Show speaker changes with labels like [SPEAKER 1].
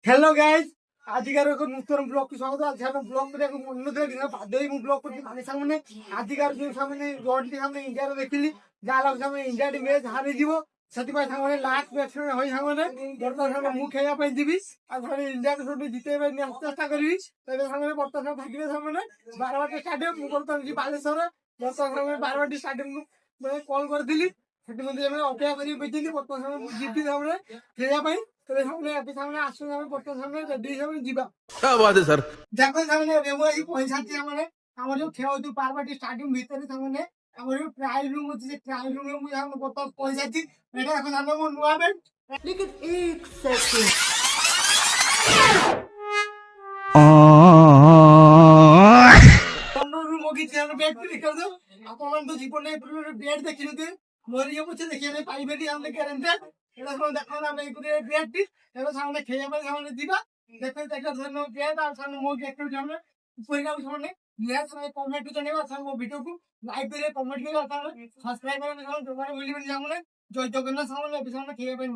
[SPEAKER 1] Hello guys आजिकार एक नूतन blog की स्वागत है। आज हम ब्लॉग में देखो उन्नत दिन बाध्य ही ब्लॉग करते माने सामने आजिकार जो सामने रोड के सामने इंडिया रो देखिली जाला सामने इंडिया टी मैच हारि जीवो सती भाई सामने लास्ट मैच में होई सामने बर्तन सामने मुंह खेया पे जीबी आ सामने इंडिया को छोटी जीते पे चेष्टा करबी तबे सामने बर्तन सामने भागिले सामने 12 बाटी स्टेडियम बर्तन की बालेश्वर बर्तन सामने 12 बाटी स्टेडियम में कॉल कर दिली सेठी मध्ये मैं अपेक्षा करी बैठिली बर्तन सामने जीती सामने खेया पे तबे सामने अभी सामने आसु सामने बर्तन सामने रेडी सामने जीवा
[SPEAKER 2] क्या बात है सर।
[SPEAKER 1] देखो सामने रेमो ही पैसा थी हमने हमर जो खेल होती 12 बाटी स्टेडियम भीतर सामने हमर जो ट्रायल रूम होती ट्रायल रूम में मुझे हम बर्तन पैसा थी एटा এখন আমরা নুয়া বেড लेकिन एक सेकंड অন্য রুম কি যেন বেড ক্লিক করে দাও আপনার তো জীবনে বেড দেখি নিতে মরিয়ে পড়ছে দেখি আমি পাইবেটি আমরা গ্যারান্টি এটা সময় দেখো আমরা এই করে বেডটি এবার সামনে খেয়ে পাই সামনে দিবা দেখো একটা ধরনের বেড আর সামনে মুখ একটু সামনে পরিণাম সামনে নেক্সট আমি কমেন্ট তো নেবা সামনে ভিডিও को লাইক করে কমেন্ট করে আর সাবস্ক্রাইব করে সামনে তোমার ভিডিও সামনে জয় জগন্নাথ সামনে সামনে খেয়ে পাই